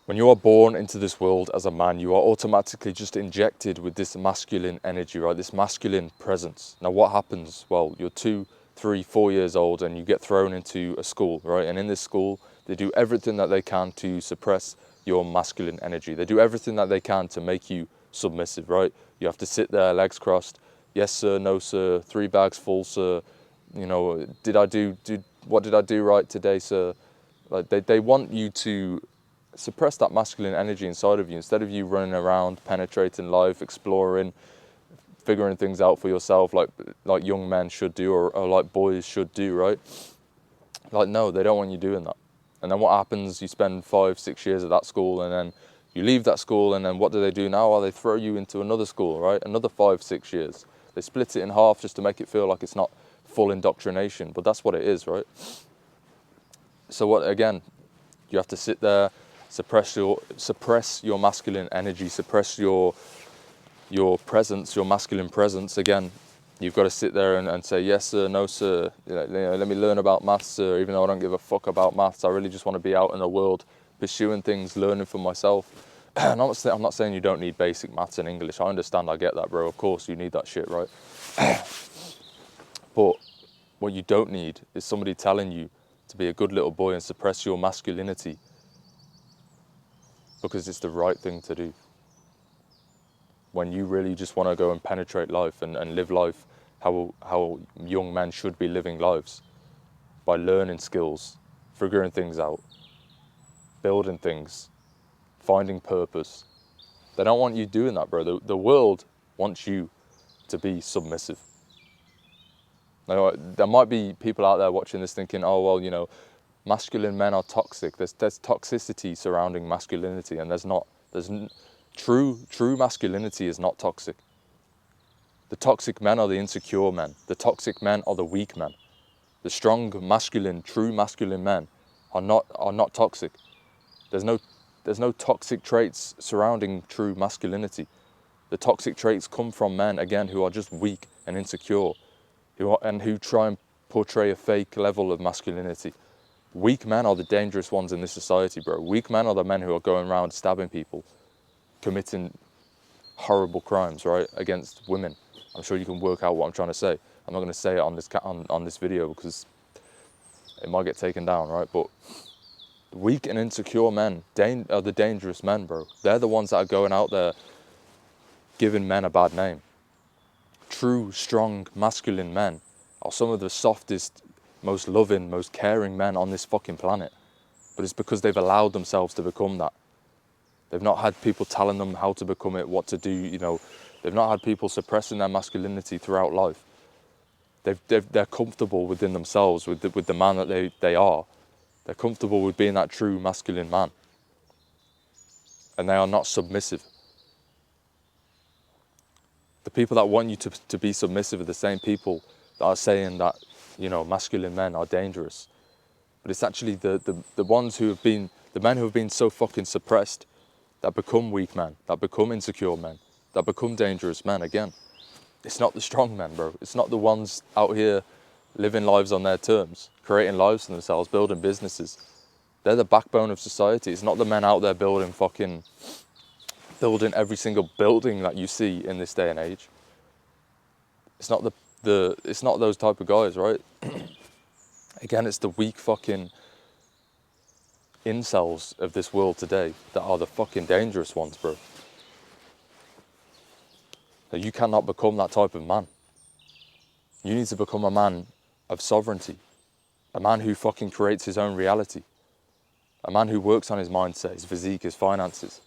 When you are born into this world as a man, you are automatically just injected with this masculine energy, right? This masculine presence. Now what happens? Well, you're 2, 3, 4 years old and you get thrown into a school, right? And in this school, they do everything that they can to suppress your masculine energy. They do everything that they can to make you submissive, right? You have to sit there, legs crossed. Yes, sir, no, sir. 3 bags full, sir. You know, what did I do right today, sir? Like they want you to suppress that masculine energy inside of you instead of you running around, penetrating life, exploring, figuring things out for yourself like young men should do or like boys should do, right? Like, no, they don't want you doing that. And then what happens? You spend 5, 6 years at that school and then you leave that school and then what do now? Well, they throw you into another school, right? Another 5, 6 years. They split it in half just to make it feel like it's not full indoctrination, but that's what it is, right? So what, again, you have to sit there, suppress your masculine energy, suppress your presence, your masculine presence. Again, you've got to sit there and say, yes, sir, no, sir. Let me learn about maths, sir, even though I don't give a fuck about maths. I really just want to be out in the world, pursuing things, learning for myself. And I'm not saying you don't need basic maths and English. I understand, I get that, bro. Of course, you need that shit, right? But what you don't need is somebody telling you to be a good little boy and suppress your masculinity because it's the right thing to do. When you really just want to go and penetrate life and live life how young men should be living lives, by learning skills, figuring things out, building things, finding purpose. They don't want you doing that, bro. The world wants you to be submissive. Now, there might be people out there watching this thinking, oh, well, you know, masculine men are toxic. There's toxicity surrounding masculinity, and true masculinity is not toxic. The toxic men are the insecure men. The toxic men are the weak men. The strong, masculine, true masculine men are not toxic. There's no toxic traits surrounding true masculinity. The toxic traits come from men, again, who are just weak and insecure, who try and portray a fake level of masculinity. Weak men are the dangerous ones in this society, bro. Weak men are the men who are going around stabbing people, committing horrible crimes, right, against women. I'm sure you can work out what I'm trying to say. I'm not going to say it on this video because it might get taken down, right? But weak and insecure men are the dangerous men, bro. They're the ones that are going out there giving men a bad name. True, strong, masculine men are some of the softest, most loving, most caring men on this fucking planet. But it's because they've allowed themselves to become that. They've not had people telling them how to become it, what to do, you know. They've not had people suppressing their masculinity throughout life. They're comfortable within themselves, with the man that they are. They're comfortable with being that true masculine man. And they are not submissive. The people that want you to be submissive are the same people that are saying that, you know, masculine men are dangerous. But it's actually the ones who have been, the men who have been so fucking suppressed that become weak men, that become insecure men, that become dangerous men again. It's not the strong men, bro. It's not the ones out here living lives on their terms, creating lives for themselves, building businesses. They're the backbone of society. It's not the men out there building every single building that you see in this day and age. It's not it's not those type of guys, right? Again, it's the weak fucking incels of this world today that are the fucking dangerous ones, bro. You cannot become that type of man. You need to become a man of sovereignty, a man who fucking creates his own reality, a man who works on his mindset, his physique, his finances,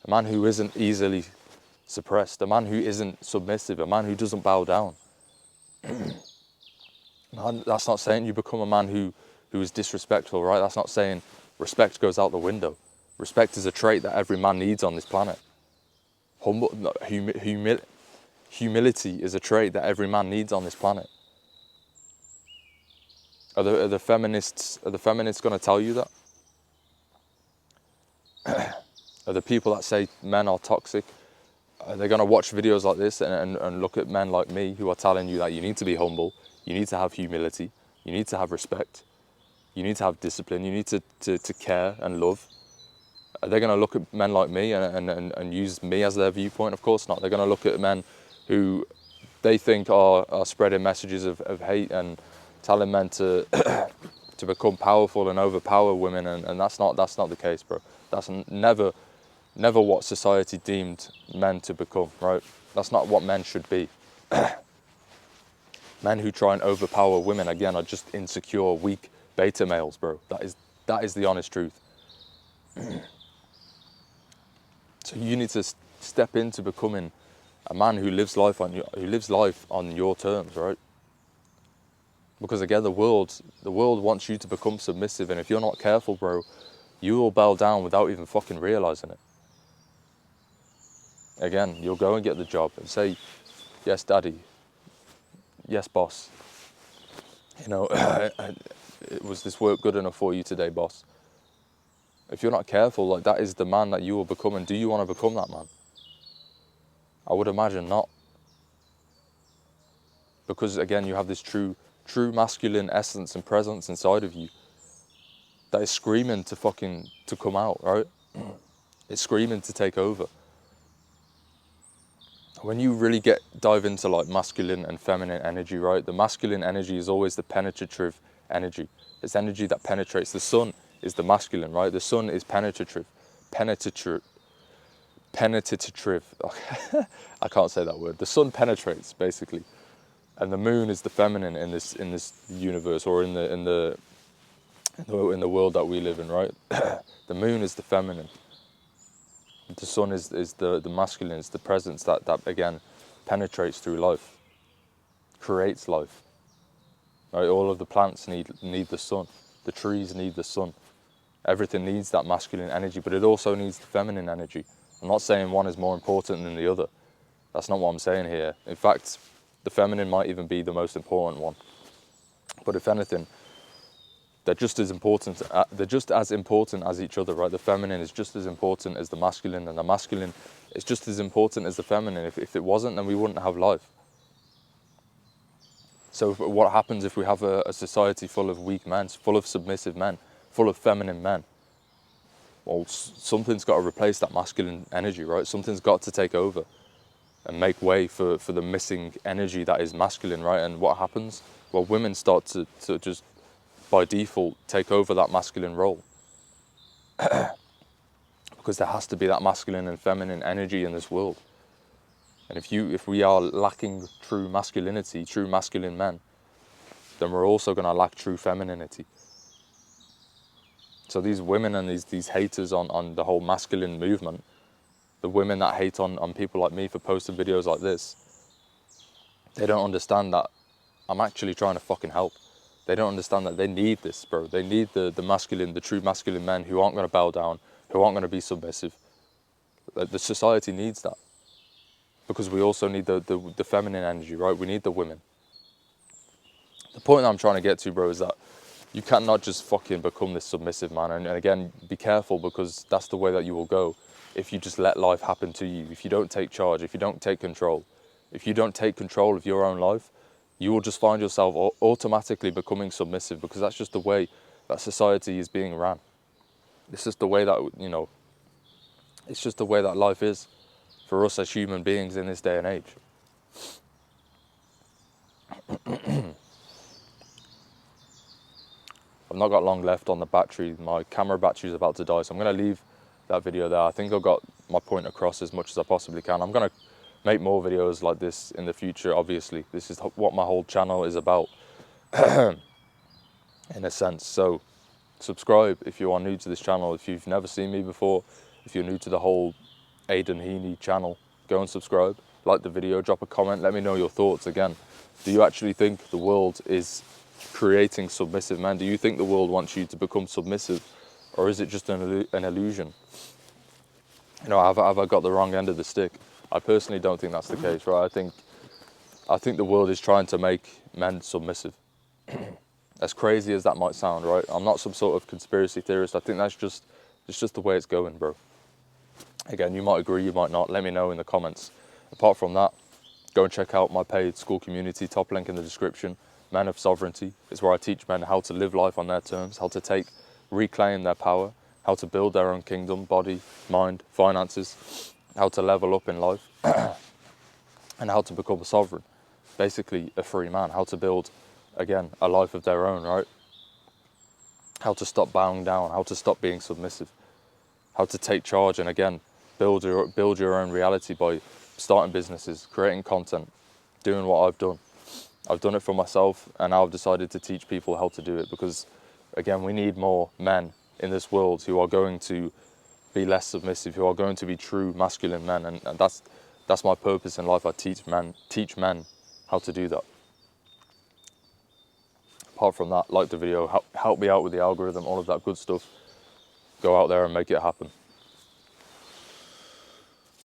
a man who isn't easily suppressed, a man who isn't submissive, a man who doesn't bow down. That's not saying you become a man who is disrespectful, right? That's not saying respect goes out the window. Respect is a trait that every man needs on this planet. Humility is a trait that every man needs on this planet. Are the feminists going to tell you that? Are the people that say men are toxic, are they going to watch videos like this and look at men like me who are telling you that you need to be humble, you need to have humility, you need to have respect, you need to have discipline, you need to care and love? Are they going to look at men like me and use me as their viewpoint? Of course not. They're going to look at men who they think are spreading messages of hate and telling men to to become powerful and overpower women, and that's not the case, bro. That's never what society deemed men to become, right? That's not what men should be. Men who try and overpower women, again, are just insecure, weak beta males, bro. That is the honest truth. So you need to step into becoming a man who lives life on your terms, right? Because again, the world wants you to become submissive, and if you're not careful, bro, you will bow down without even fucking realizing it. Again, you'll go and get the job and say, yes, daddy, yes, boss. You know, was this work good enough for you today, boss? If you're not careful, like, that is the man that you will become, and do you want to become that man? I would imagine not. Because again, you have this true masculine essence and presence inside of you that is screaming to come out, right? It's screaming to take over. When you really dive into like masculine and feminine energy, right? The masculine energy is always the penetrative energy. It's energy that penetrates. The sun is the masculine, right? The sun is penetrative. I can't say that word. The sun penetrates, basically, and the moon is the feminine in this universe, or in the world that we live in, right? The moon is the feminine. The sun is the masculine. It's the presence that again penetrates through life, creates life. Right? All of the plants need the sun. The trees need the sun. Everything needs that masculine energy, but it also needs the feminine energy. I'm not saying one is more important than the other. That's not what I'm saying here. In fact, the feminine might even be the most important one. But if anything, they're just as important. They're just as important as each other, right? The feminine is just as important as the masculine, and the masculine is just as important as the feminine. If it wasn't, then we wouldn't have life. So what happens if we have a society full of weak men, full of submissive men, full of feminine men? Well, something's got to replace that masculine energy, right? Something's got to take over and make way for the missing energy that is masculine, right? And what happens? Well, women start to just by default take over that masculine role. Because there has to be that masculine and feminine energy in this world. And if we are lacking true masculinity, true masculine men, then we're also going to lack true femininity. So these women and these haters on the whole masculine movement, the women that hate on people like me for posting videos like this, they don't understand that I'm actually trying to fucking help. They don't understand that they need this, bro. They need the masculine, the true masculine men who aren't going to bow down, who aren't going to be submissive. The society needs that. Because we also need the feminine energy, right? We need the women. The point that I'm trying to get to, bro, is that you cannot just fucking become this submissive man. And again, be careful, because that's the way that you will go if you just let life happen to you. If you don't take charge, if you don't take control, if you don't take control of your own life, you will just find yourself automatically becoming submissive, because that's just the way that society is being ran. It's just the way that, you know, it's just the way that life is for us as human beings in this day and age. I've not got long left on the battery. My camera battery is about to die, so I'm going to leave that video there. I think I've got my point across as much as I possibly can. I'm going to make more videos like this in the future, obviously. This is what my whole channel is about, in a sense. So subscribe if you are new to this channel. If you've never seen me before, if you're new to the whole Aidan Heaney channel, go and subscribe, like the video, drop a comment, let me know your thoughts. Again, do you actually think the world is creating submissive men? Do you think the world wants you to become submissive, or is it just an illusion? You know, have I got the wrong end of the stick? I personally don't think that's the case, right? I think the world is trying to make men submissive. As crazy as that might sound, right? I'm not some sort of conspiracy theorist. I think it's just the way it's going, bro. Again, you might agree, you might not. Let me know in the comments. Apart from that, go and check out my paid school community, top link in the description. Men of Sovereignty is where I teach men how to live life on their terms, how to reclaim their power, how to build their own kingdom, body, mind, finances, how to level up in life, and how to become a sovereign, basically a free man, how to build, again, a life of their own, right? How to stop bowing down, how to stop being submissive, how to take charge and, again, build your own reality by starting businesses, creating content, doing what I've done. I've done it for myself, and now I've decided to teach people how to do it, because, again, we need more men in this world who are going to be less submissive, who are going to be true masculine men, and that's my purpose in life. I teach men how to do that. Apart from that, like the video, help me out with the algorithm, all of that good stuff. Go out there and make it happen.